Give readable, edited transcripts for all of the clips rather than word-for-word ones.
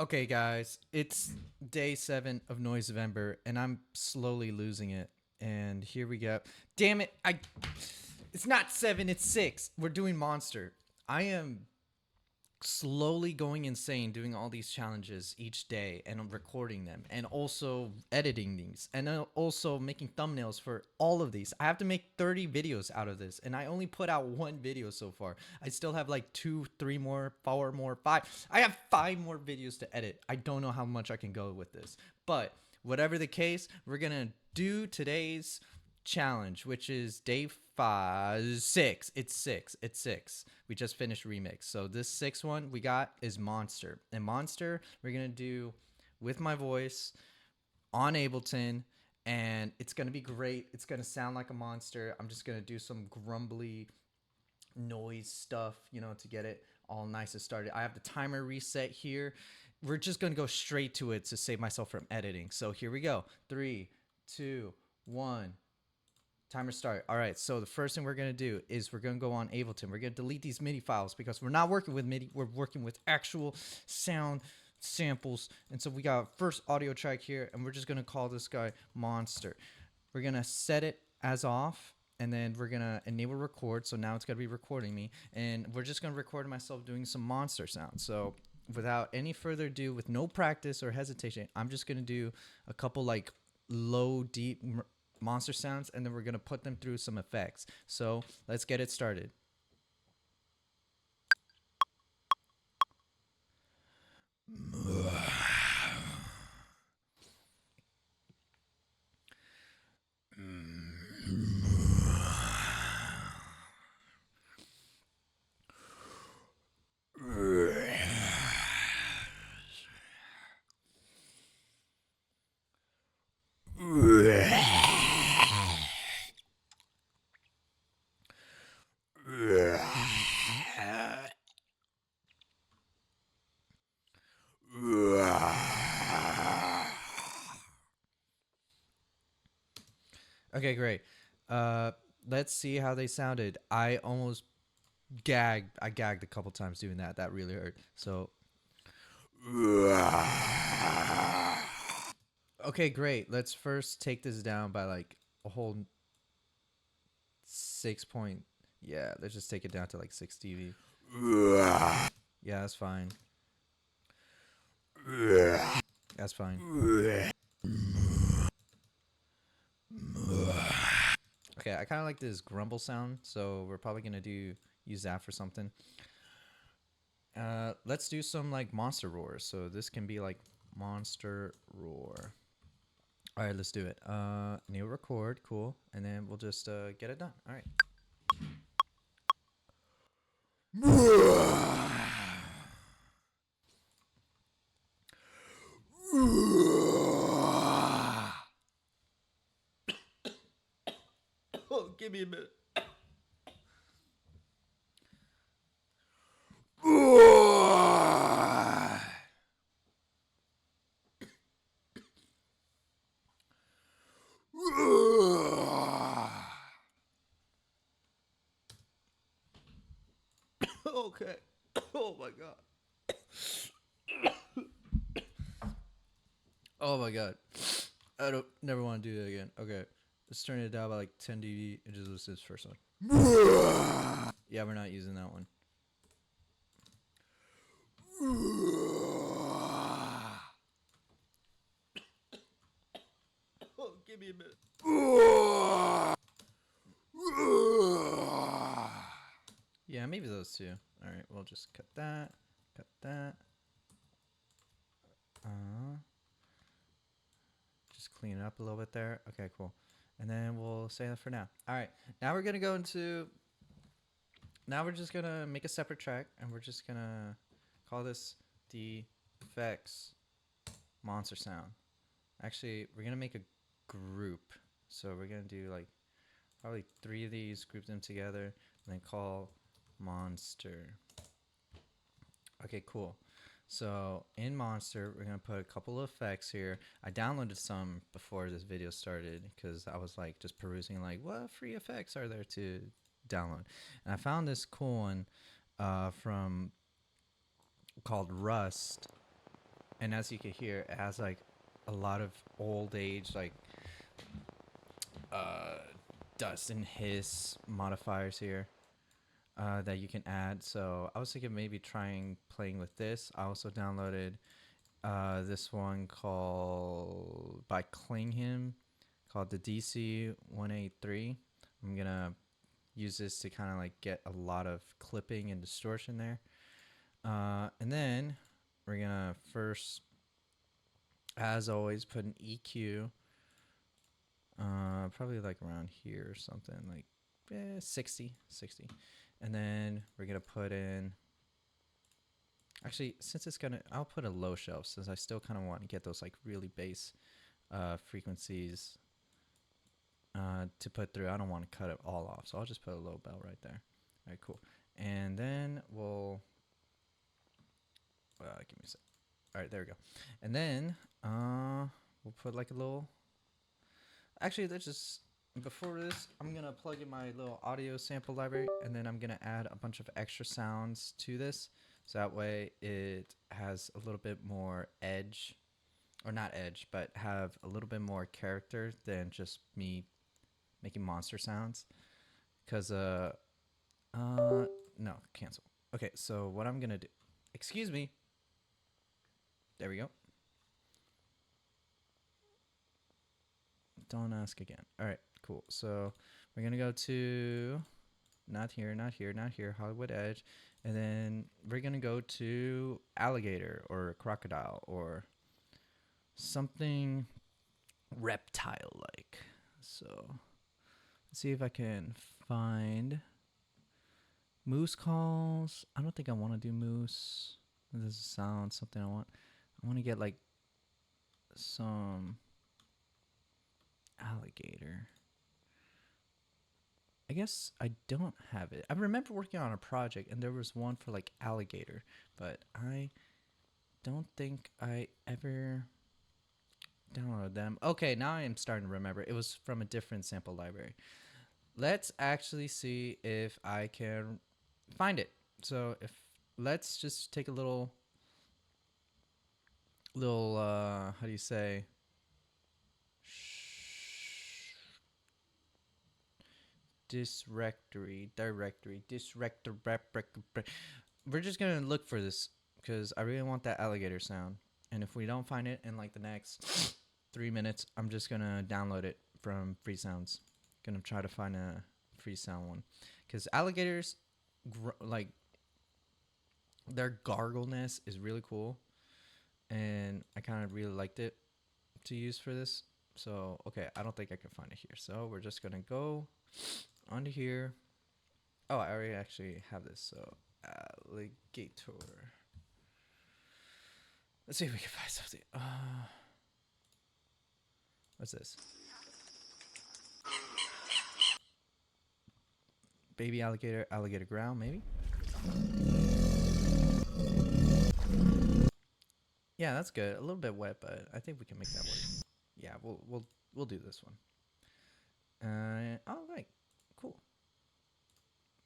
Okay, guys, it's day 7 of NoiseVember, and I'm slowly losing it. And here we go. Damn it! It's not 7, it's 6. We're doing Monster. I am slowly going insane doing all these challenges each day and I'm recording them and also editing these and also making thumbnails for all of these. I have to make 30 videos out of this and I only put out one video so far. I still have like 2, 3 more, 4 more, 5. I have 5 more videos to edit. I don't know how much I can go with this. But whatever the case, we're going to do today's challenge, which is day 6. It's 6. It's 6. We just finished remix. So this 6th one we got is Monster. And Monster we're gonna do with my voice on Ableton, and it's gonna be great. It's gonna sound like a monster. I'm just gonna do some grumbly noise stuff, to get it all nice and started. I have the timer reset here. We're just gonna go straight to it to save myself from editing. So here we go. 3, 2, 1. Timer start. All right, so the first thing we're going to do is we're going to go on Ableton. We're going to delete these MIDI files because we're not working with MIDI. We're working with actual sound samples. And so we got first audio track here, and we're just going to call this guy Monster. We're going to set it as off, and then we're going to enable record. So now it's going to be recording me. And we're just going to record myself doing some monster sounds. So without any further ado, with no practice or hesitation, I'm just going to do a couple like low, deep monster sounds, and then we're going to put them through some effects. So let's get it started. Okay, great. Let's see how they sounded. I almost gagged. I gagged a couple times doing that. That really hurt. So, okay, great. Let's first take this down by like a whole 6 point. Yeah, let's just take it down to like 6 dB. Yeah, that's fine. That's fine. Okay, I kind of like this grumble sound, so we're probably gonna use that for something. Let's do some like monster roars. So this can be like monster roar. All right, let's do it. New record, cool, and then we'll just get it done. All right. Oh, give me a minute. Okay. Oh my god. Oh my god. I don't never want to do that again. Okay. Let's turn it down by like 10 dB and just listen to this first one. Yeah, we're not using that one. Oh, give me a minute. Yeah, maybe those two. All right, we'll just cut that. Cut that. Just clean it up a little bit there. Okay, cool. And then we'll say that for now. All right, now we're gonna go into. Now we're just gonna make a separate track, and we're just gonna call this the effects monster sound. Actually, we're gonna make a group. So we're gonna do like probably 3 of these, group them together, and then call monster. Okay, cool. So in Monster, we're gonna put a couple of effects here. I downloaded some before this video started because I was like just perusing like what free effects are there to download, and I found this cool one from called Rust. And as you can hear, it has like a lot of old age like uh, dust and hiss modifiers here that you can add. So I was thinking maybe trying playing with this. I also downloaded this one called by Klingham called the DC 183. I'm gonna use this to kind of like get a lot of clipping and distortion there. And then we're gonna first, as always, put an EQ, probably like around here or something, like 60. And then we're gonna put in, actually, since it's gonna, I'll put a low shelf since I still kind of want to get those like really bass frequencies to put through. I don't want to cut it all off, so I'll just put a low bell right there. All right, cool. And then we'll, give me a sec. All right, there we go. And then we'll put like a little, actually, let's just, before this, I'm gonna plug in my little audio sample library, and then I'm gonna add a bunch of extra sounds to this, so that way it has a little bit more edge, or not edge, but have a little bit more character than just me making monster sounds. Cause no, cancel. Okay, so what I'm gonna do, excuse me. There we go. Don't ask again. All right, cool. So we're gonna go to not here, not here, not here, Hollywood Edge, and then we're gonna go to alligator or crocodile or something reptile like. So let's see if I can find moose calls. I don't think I want to do moose. This doesn't sound something I want. I want to get like some alligator. I guess I don't have it. I remember working on a project and there was one for like alligator, but I don't think I ever downloaded them. Okay, now I am starting to remember. It was from a different sample library. Let's actually see if I can find it. So if let's just take a little how do you say, directory. We're just gonna look for this because I really want that alligator sound, and if we don't find it in like the next 3 minutes, I'm just gonna download it from Free Sounds. Gonna try to find a free sound one because alligators like their gargleness is really cool, and I kind of really liked it to use for this. So okay, I don't think I can find it here, so we're just gonna go onto here. Oh, I already actually have this. So alligator. Let's see if we can find something. What's this? Baby alligator, alligator growl, maybe. Yeah, that's good. A little bit wet, but I think we can make that work. Yeah, we'll do this one. All right, cool.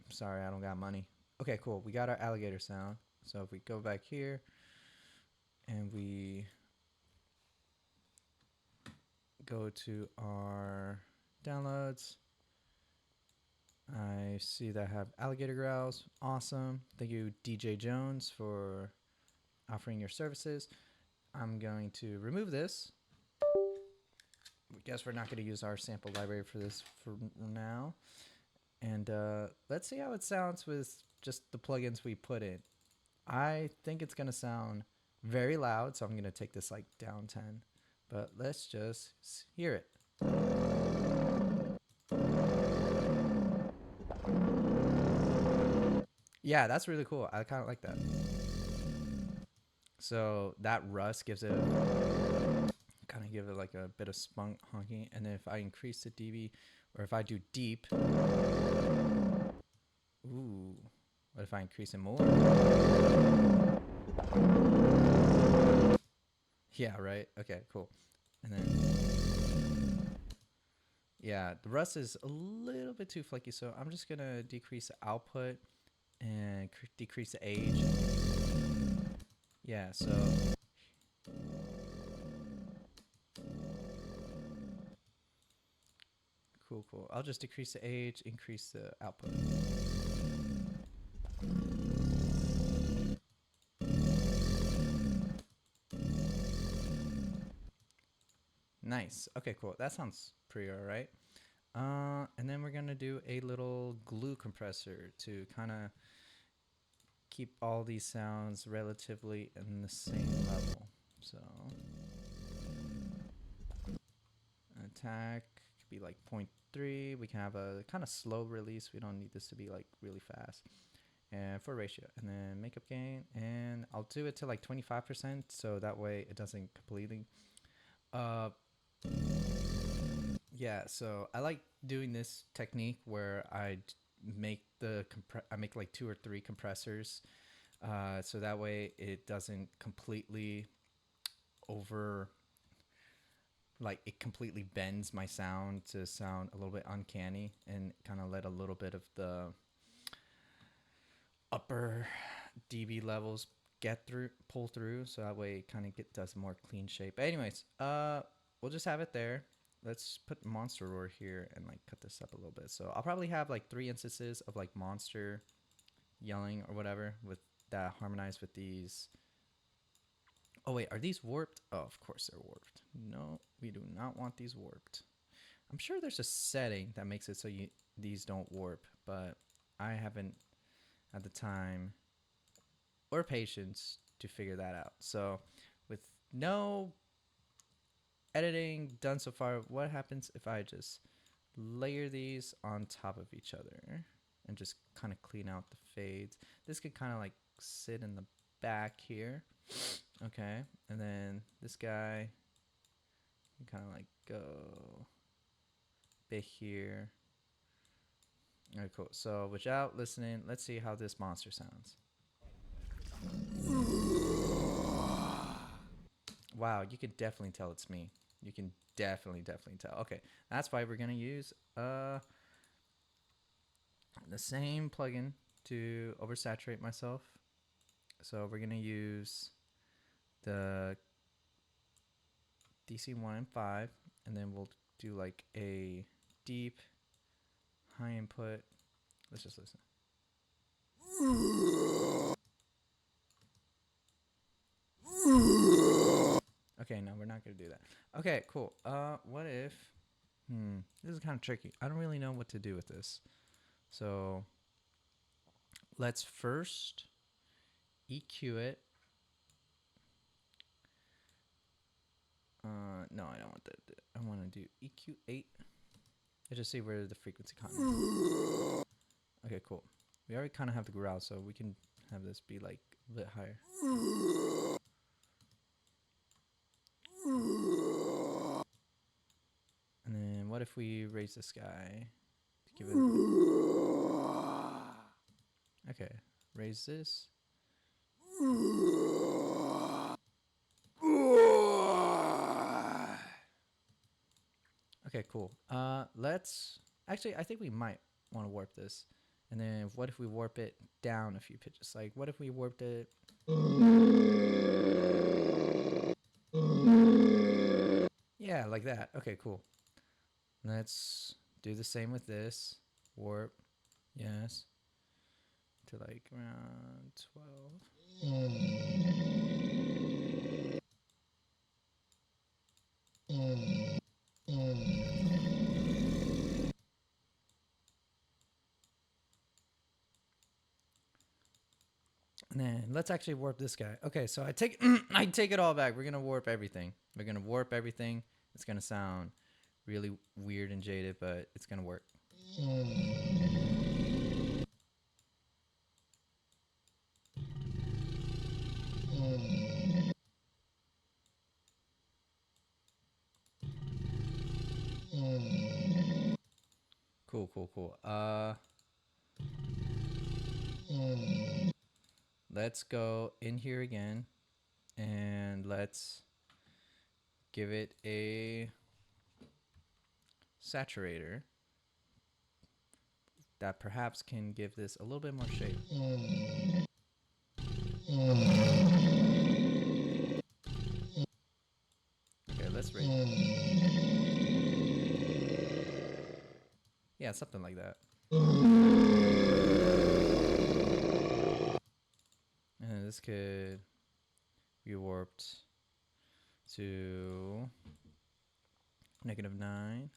Sorry, I don't got money. Okay, cool. We got our alligator sound. So if we go back here and we go to our downloads, I see that I have alligator growls. Awesome. Thank you, DJ Jones, for offering your services. I'm going to remove this. I guess we're not going to use our sample library for this for now. And let's see how it sounds with just the plugins we put in. I think it's going to sound very loud, so I'm going to take this like down 10. But let's just hear it. Yeah, that's really cool. I kind of like that. So that rust gives it, kind of give it like a bit of spunk honking. And then if I increase the dB, or if I do deep, ooh, what if I increase it more? Yeah, right. Okay, cool. And then, yeah, the rust is a little bit too flaky, so I'm just gonna decrease the output and decrease the age. Yeah, so Cool. I'll just decrease the age, increase the output. Nice. Okay, cool. That sounds pretty alright. And then we're gonna do a little glue compressor to kind of keep all these sounds relatively in the same level. So attack could be like 0.3. We can have a kind of slow release. We don't need this to be like really fast. And for ratio, and then makeup gain, and I'll do it to like 25%, so that way it doesn't completely yeah, so I like doing this technique where I make I make like 2 or 3 compressors, so that way it doesn't completely over, like it completely bends my sound to sound a little bit uncanny, and kind of let a little bit of the upper dB levels pull through, so that way it kind of does more clean shape. But anyways, we'll just have it there. Let's put monster roar here and like cut this up a little bit. So I'll probably have like 3 instances of like monster yelling or whatever with that harmonize with these. Oh wait, are these warped? Oh, of course they're warped. No, we do not want these warped. I'm sure there's a setting that makes it so these don't warp, but I haven't had the time or patience to figure that out. So with no editing done so far, what happens if I just layer these on top of each other and just kind of clean out the fades? This could kind of like sit in the back here. Okay, and then this guy can kind of like go bit here. Alright, cool. So without listening, let's see how this monster sounds. Wow, you can definitely tell it's me. You can definitely tell. Okay, that's why we're gonna use the same plugin to oversaturate myself. So we're gonna use the DC 1 and 5, and then we'll do like a deep high input. Let's just listen. Okay, no, we're not gonna do that. Okay, cool. What if this is kind of tricky. I don't really know what to do with this. So let's first EQ it. No, I don't want that. I want to do EQ 8. Let's just see where the frequency content is. Okay, cool. We already kind of have the growl, so we can have this be like a bit higher. And then what if we raise this guy to give it okay, raise this. Okay, cool. Let's actually, I think we might want to warp this. And then what if we warp it down a few pitches? Like what if we warped it yeah, like that. Okay, cool. Let's do the same with this. Warp. Yes. To like around 12. And then let's actually warp this guy. Okay, so I take I take it all back. We're gonna warp everything. We're gonna warp everything. It's gonna sound really weird and jaded, but it's gonna work. Cool. Let's go in here again, and let's give it a saturator that perhaps can give this a little bit more shape. Okay, let's rate. Yeah, something like that. And this could be warped to -9.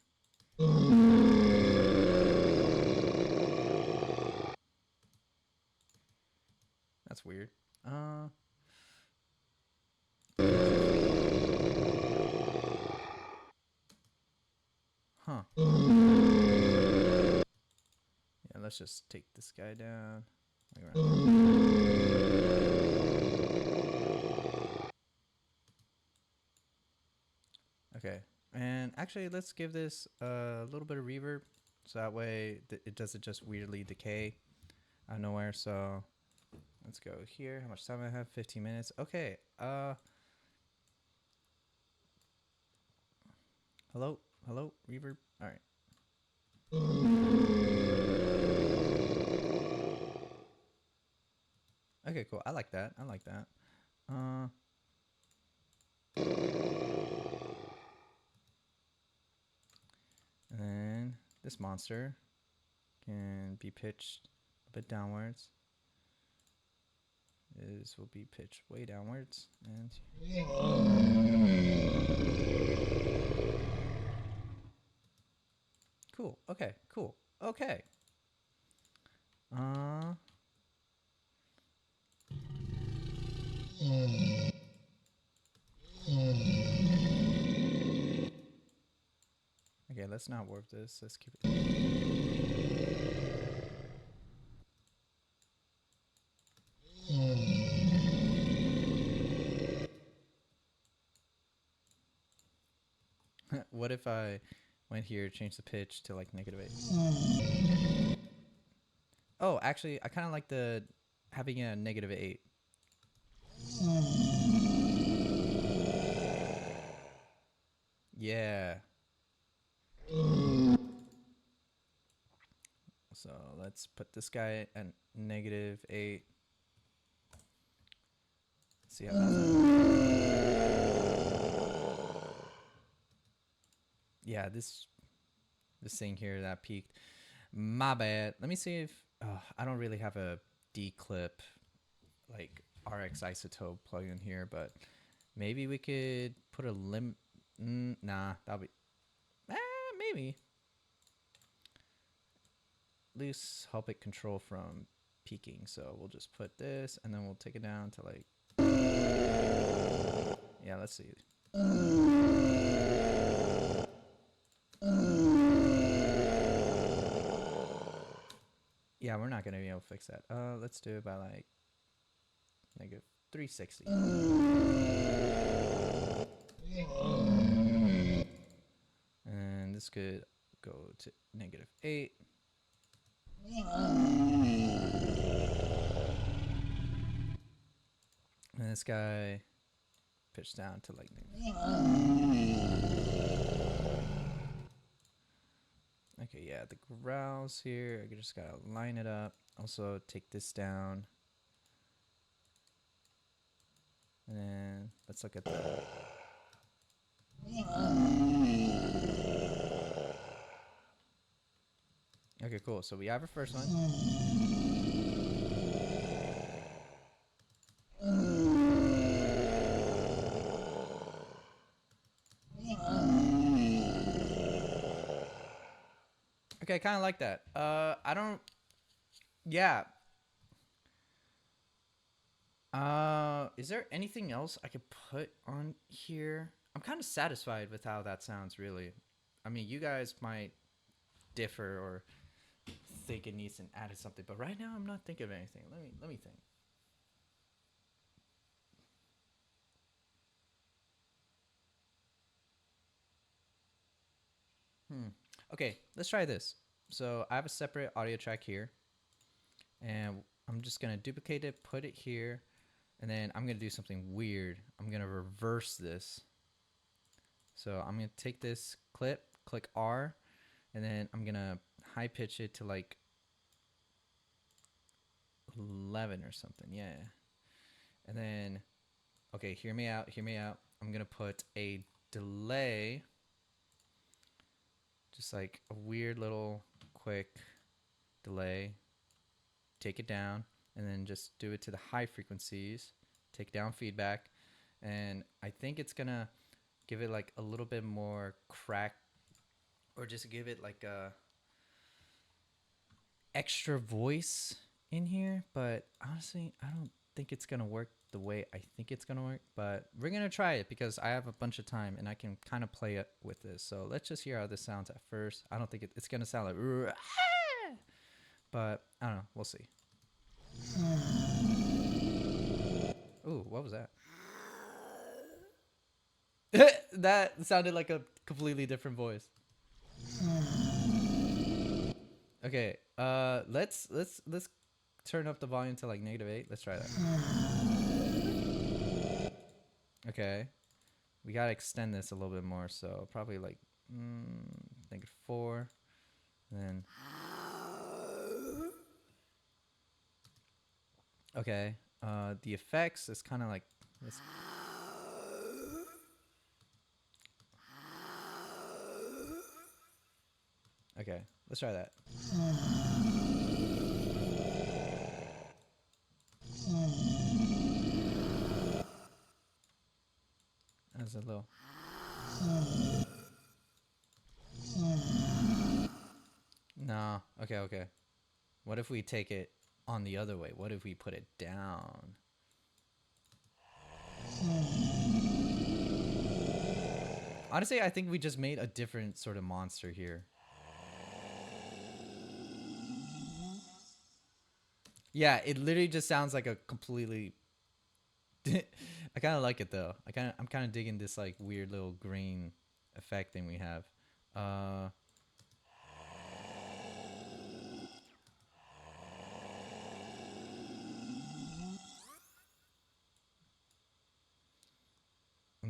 That's weird. Huh. Yeah, let's just take this guy down. Okay. And actually, let's give this a little bit of reverb. So that way it doesn't just weirdly decay out of nowhere. So let's go here. How much time I have? 15 minutes. Okay. Hello? Hello? Reverb? All right. Okay, cool. I like that. I like that. And then this monster can be pitched a bit downwards. This will be pitched way downwards. And cool. Okay, cool. Okay. Okay, let's not warp this. Let's keep it. What if I went here, changed the pitch to like -8? Oh, actually, I kind of like the having a -8. Yeah. So let's put this guy at -8. See how that yeah, this thing here that peaked. My bad. Let me see if I don't really have a D-clip like RX isotope plugin here, but maybe we could put a nah, that'll be maybe loose help it control from peaking. So we'll just put this and then we'll take it down to like yeah, let's see. Yeah, we're not gonna be able to fix that. Let's do it by like -360. And this could go to -8. And this guy pitched down to like okay, yeah, the growls here. I just gotta line it up. Also take this down. And then let's look at the okay, cool. So we have our first one. Okay, I kind of like that. I don't. Yeah. Is there anything else I could put on here? I'm kind of satisfied with how that sounds, really. I mean, you guys might differ or think it needs to add something, but right now I'm not thinking of anything. Let me think. Okay, let's try this. So I have a separate audio track here, and I'm just gonna duplicate it, put it here, and then I'm gonna do something weird. I'm gonna reverse this. So I'm gonna take this clip, click R, and then I'm gonna high pitch it to like 11 or something. Yeah. And then, okay, hear me out, hear me out. I'm gonna put a delay, just like a weird little quick delay, take it down, and then just do it to the high frequencies, take down feedback, and I think it's gonna give it like a little bit more crack, or just give it like a extra voice in here. But honestly, I don't think it's gonna work the way I think it's gonna work, but we're gonna try it because I have a bunch of time and I can kind of play it with this. So let's just hear how this sounds at first. I don't think it's gonna sound like but I don't know, we'll see. Ooh, what was that? That sounded like a completely different voice. Okay, let's turn up the volume to like -8. Let's try that. Okay, we gotta extend this a little bit more, so probably like -4, and then okay. The effects is kind of like this. Okay, let's try that. That's a little. No. Okay, okay. What if we take it on the other way? What if we put it down? Honestly, I think we just made a different sort of monster here. Yeah, it literally just sounds like a completely I kind of like it though. I'm kind of digging this like weird little green effect thing we have. And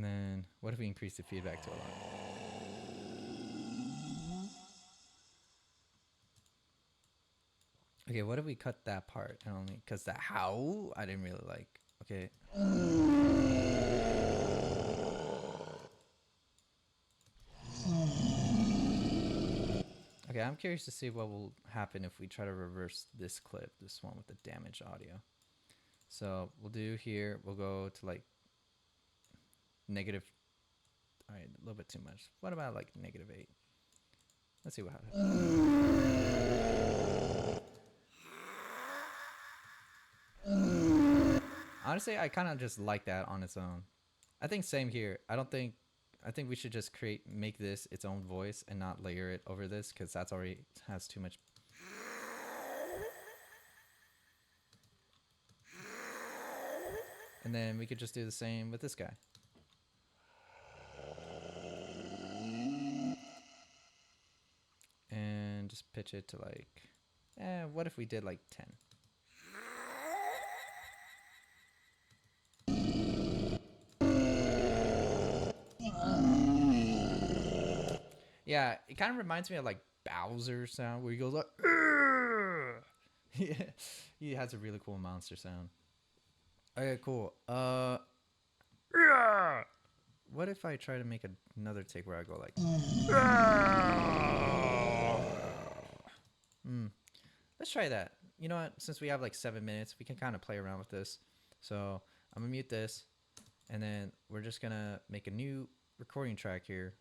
then what if we increase the feedback to a lot? Okay, what if we cut that part and only because that how I didn't really like. Okay. Okay, I'm curious to see what will happen if we try to reverse this clip, this one with the damaged audio. So we'll do here, we'll go to like negative. All right, a little bit too much. What about like -8? Let's see what happens. Honestly, I kind of just like that on its own. I think same here. I think we should just make this its own voice and not layer it over this because that's already has too much. And then we could just do the same with this guy. And just pitch it to like, what if we did like 10? Yeah, it kind of reminds me of like Bowser sound where he goes like, yeah, he has a really cool monster sound. Okay, cool. What if I try to make another take where I go like, let's try that. You know what? Since we have like 7 minutes, we can kind of play around with this. So I'm gonna mute this, and then we're just gonna make a new recording track here.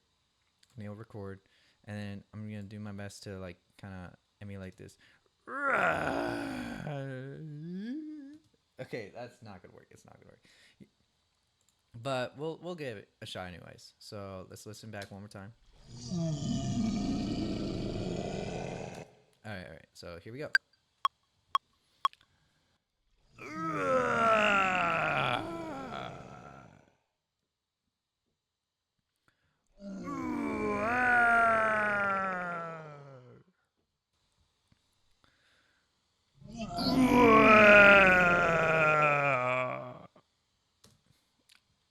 Nail record, and then I'm gonna do my best to like kind of emulate this. Okay, that's not gonna work. It's not gonna work. But we'll give it a shot anyways. So let's listen back one more time. All right. So here we go.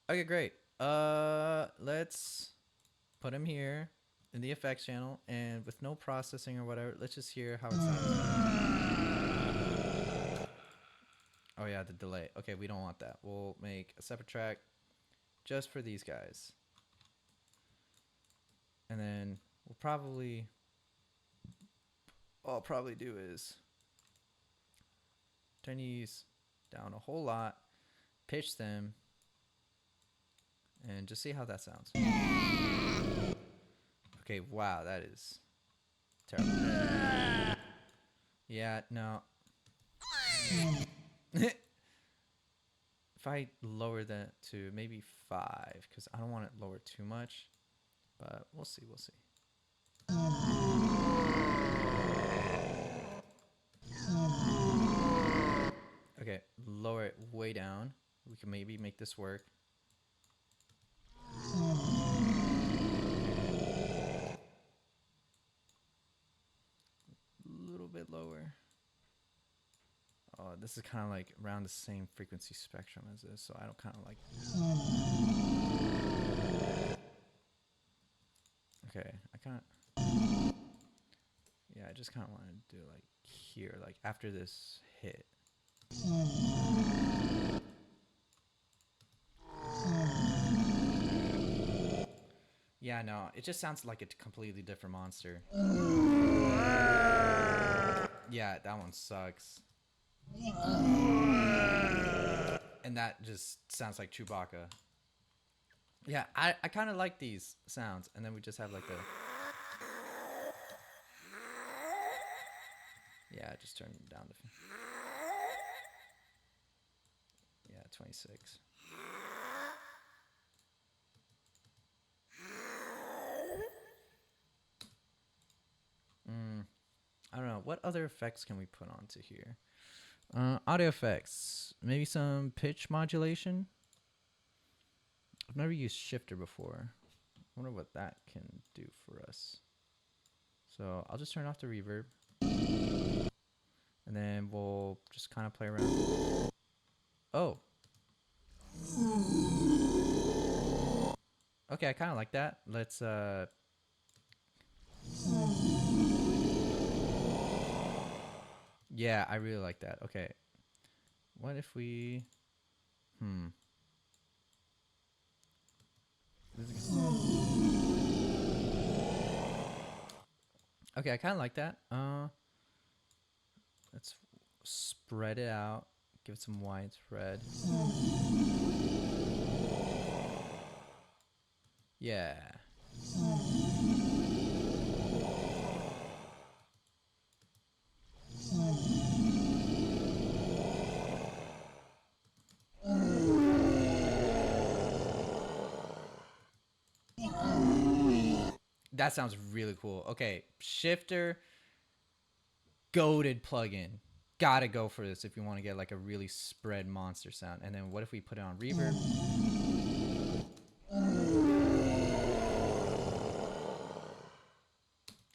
Okay, great. Let's put him here in the effects channel, and with no processing or whatever, let's just hear how it sounds. Oh yeah, the delay. Okay, we don't want that. We'll make a separate track just for these guys. And then we'll probably what I'll probably do is turn these down a whole lot, pitch them, and just see how that sounds. Okay, wow, that is terrible. Yeah, no. If I lower that to maybe 5, because I don't want it lower too much, but we'll see, we'll see. Okay, lower it way down. We can maybe make this work. A little bit lower. Oh, this is kind of like around the same frequency spectrum as this, so I don't kind of like. Okay, I kind of. Yeah, I just kind of want to do like here, like after this hit. Yeah, no, it just sounds like a completely different monster. Yeah, that one sucks. And that just sounds like Chewbacca. Yeah, I kind of like these sounds. And then we just have like the... Yeah, just turn it down to... Yeah, 26. I don't know. What other effects can we put onto here? Audio effects. Maybe some pitch modulation. I've never used shifter before. I wonder what that can do for us. So I'll just turn off the reverb. And then we'll just kind of play around. Oh. Okay, I kind of like that. Let's yeah, I really like that. Okay. What if we... Okay, I kind of like that. Let's spread it out. Give it some widespread. Yeah. That sounds really cool. Okay, shifter, goated plugin. Gotta go for this if you want to get like a really spread monster sound. And then what if we put it on reverb?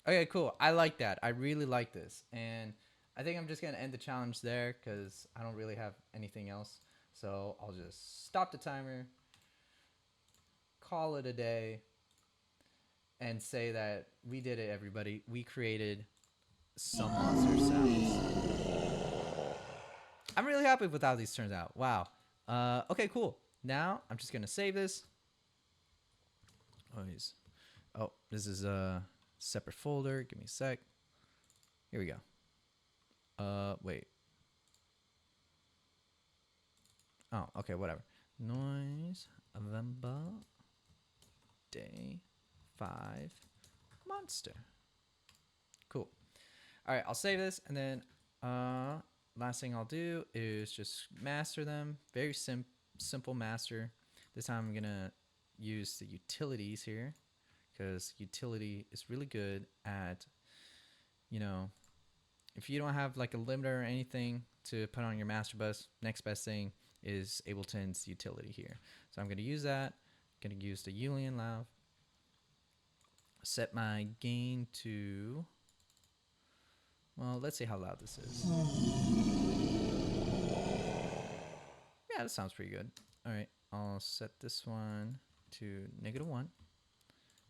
Okay, cool. I like that. I really like this. And I think I'm just going to end the challenge there because I don't really have anything else. So I'll just stop the timer, call it a day, and say that we did it, everybody. We created some monster sounds. I'm really happy with how these turns out. Wow. Okay, cool. Now I'm just going to save this. Oh, this is a separate folder. Give me a sec. Here we go. Wait. Oh, okay, whatever. NoiseVember Day 5 Monster. Cool. All right, I'll save this, and then last thing I'll do is just master them. Very simple master. This time I'm gonna use the utilities here because utility is really good at, you know, if you don't have like a limiter or anything to put on your master bus, next best thing is Ableton's utility here. So I'm going to use that. I'm going to use the Julian Lav. Set my gain to, well, let's see how loud this is. Yeah, that sounds pretty good. All right, I'll set this one to -1.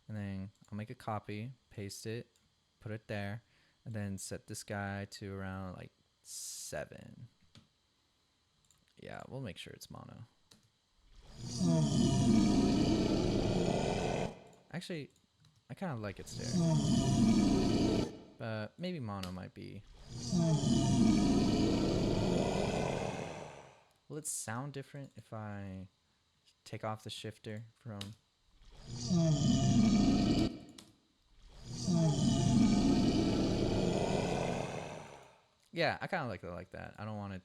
And then I'll make a copy, paste it, put it there, and then set this guy to around like 7. Yeah, we'll make sure it's mono. Actually, I kind of like it there. Maybe mono might be. Will it sound different if I take off the shifter from... Yeah, I kind of like it like that. I don't want it...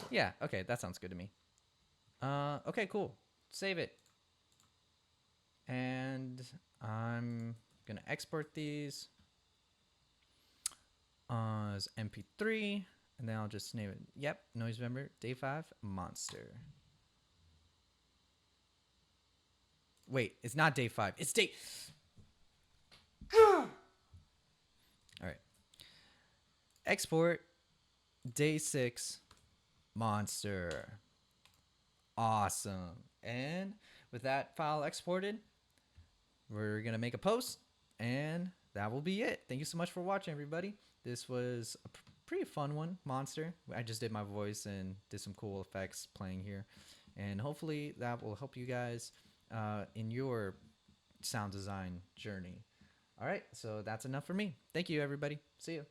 Yeah, okay, that sounds good to me. Okay, cool. Save it. And I'm gonna export these as MP3, and then I'll just name it. Yep, NoiseVember Day 5 Monster. Wait, it's not Day 5. It's Day... All right. Export Day 6 Monster. Awesome. And with that file exported, we're going to make a post, and that will be it. Thank you so much for watching, everybody. This was a pretty fun one, Monster. I just did my voice and did some cool effects playing here. And hopefully that will help you guys in your sound design journey. All right, so that's enough for me. Thank you, everybody. See you.